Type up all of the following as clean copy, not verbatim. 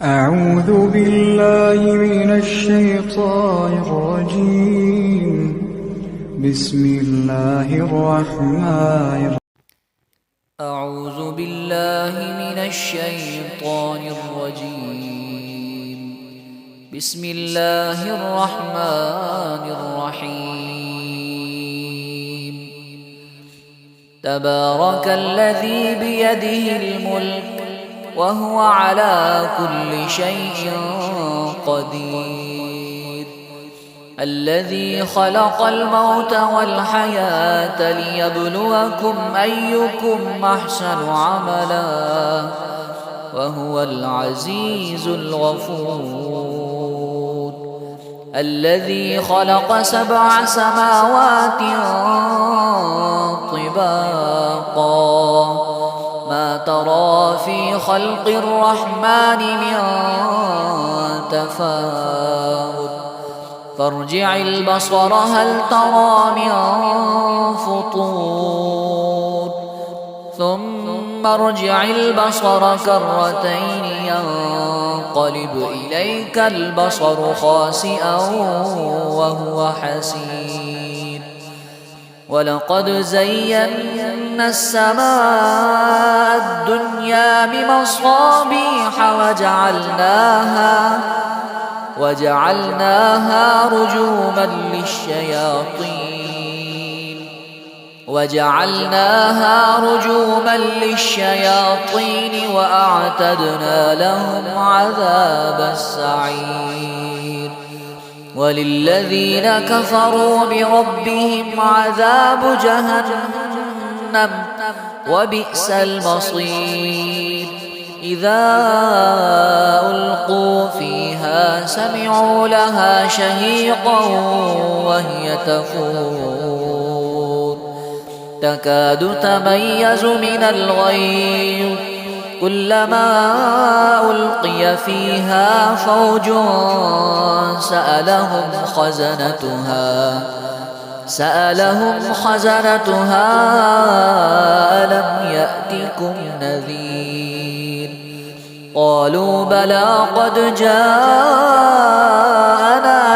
أعوذ بالله من الشيطان الرجيم. بسم الله الرحمن الرحيم. أعوذ بالله من الشيطان الرجيم. بسم الله الرحمن الرحيم. تبارك الذي بيده الملك وهو على كل شيء قدير. الذي خلق الموت والحياة ليبلوكم أيكم أحسن عملا وهو العزيز الغفور. الذي خلق 7 سماوات طباقا ما ترى في خلق الرحمن من تفاوت فارجع البصر هل ترى من فطور ثم ارجع البصر كرتين ينقلب إليك البصر خاسئا وهو حسير. ولقد زينا السماء الدنيا بمصابيح وجعلناها رجوما للشياطين وأعتدنا لهم عذاب السعير. وللذين كفروا بربهم عذاب جهنم وبئس المصير. إذا ألقوا فيها سمعوا لها شهيقا وهي تفور تكاد تميز من الغيظ كلما ألقي فيها فوج سألهم خزنتها ألم يأتكم نذير. قالوا بلى قد جاءنا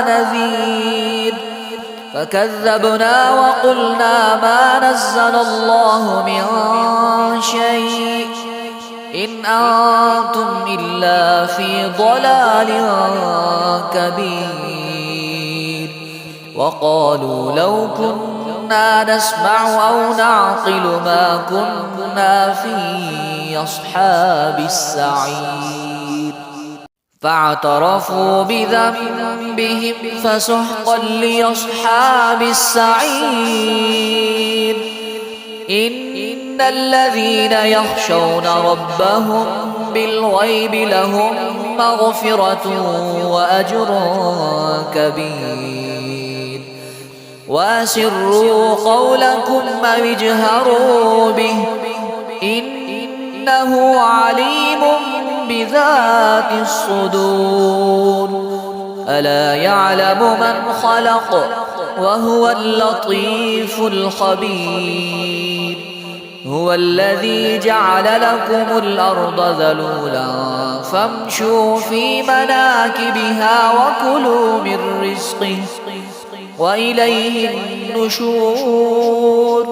نذير فكذبنا وقلنا ما نزل الله من شيء إن أنتم إلا في ضلال كبير. وقالوا لو كنا نسمع أو نعقل ما كنا في أصحاب السعير. فاعترفوا بذنبهم فسحقا لأصحاب السعير. إن الذين يخشون ربهم بالغيب لهم مغفرة وأجر كبير. وأسروا قولكم أو اجهروا به إنه عليم بذات الصدور. ألا يعلم من خلق وهو اللطيف الخبير. هو الذي جعل لكم الأرض ذلولا فامشوا في مناكبها وكلوا من رزقه وإليه النشور.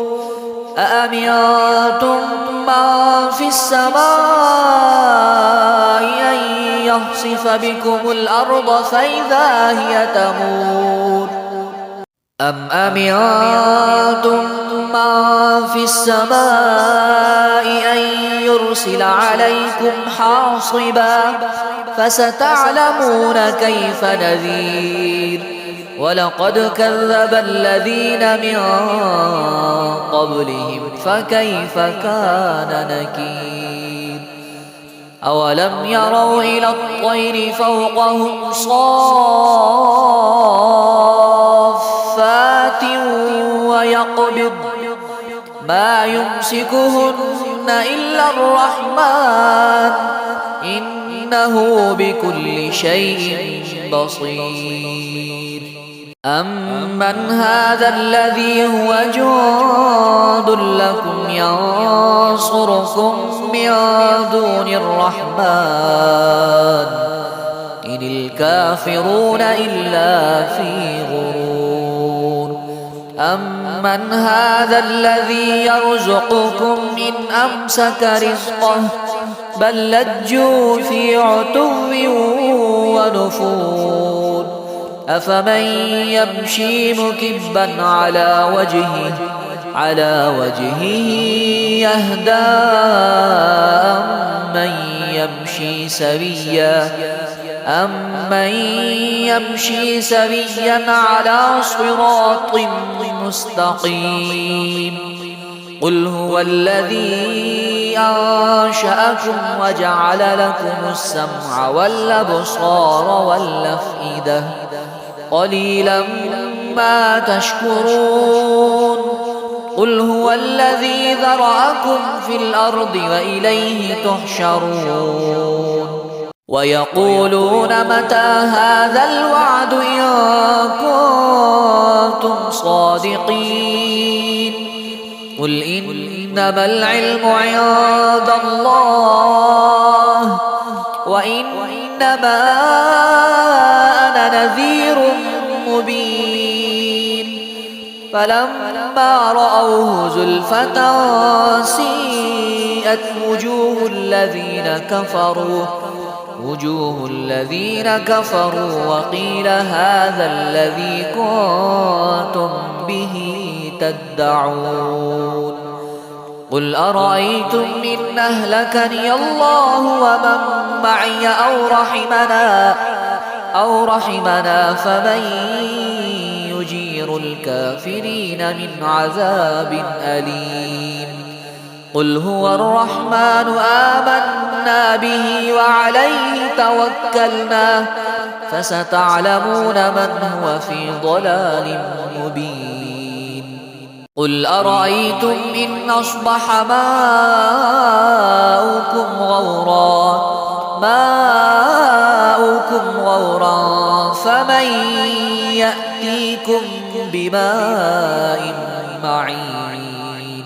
أأمنتم من في السماء أن يخسف بكم الأرض فإذا هي تمور أم أمنتم من في السماء أن يرسل عليكم حاصبا فستعلمون كيف نذير. ولقد كذب الذين من قبلهم فكيف كان نكير. أولم يروا إلى الطير فوقهم صافات ويقبض ما يمسكهن إلا الرحمن إنه بكل شيء بصير. أمن هذا الذي هو جند لكم ينصركم من دون الرحمن إن الكافرون إلا في غرور أمن هذا الذي يرزقكم إن أمسك رزقه بل لجوا في عتو ونفور أفمن يمشي مكبا على وجهه يهدى أمن يمشي سويا على صراط مستقيم قل هو الذي أنشأكم وجعل لكم السمع والأبصار والأفئدة قليلا ما تشكرون قل هو الذي ذرأكم في الأرض وإليه تحشرون ويقولون متى هذا الوعد إن كنتم صادقين قل إنما العلم عند الله وإنما أنا نذير مبين فلما رأوه زلفة سيئت وجوه الذين كفروا وقيل هذا الذي كنتم به تدعون قل أرأيتم إن أهلكني الله ومن معي أو رحمنا فمن يجير الكافرين من عذاب أليم قل هو الرحمن آمنا به وعليه توكلنا فستعلمون من هو في ضلال مبين قل أرأيتم إن أصبح ماؤكم غورا فمن يأتيكم بماء معين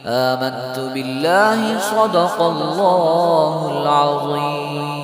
آمنت بالله صدق الله العظيم.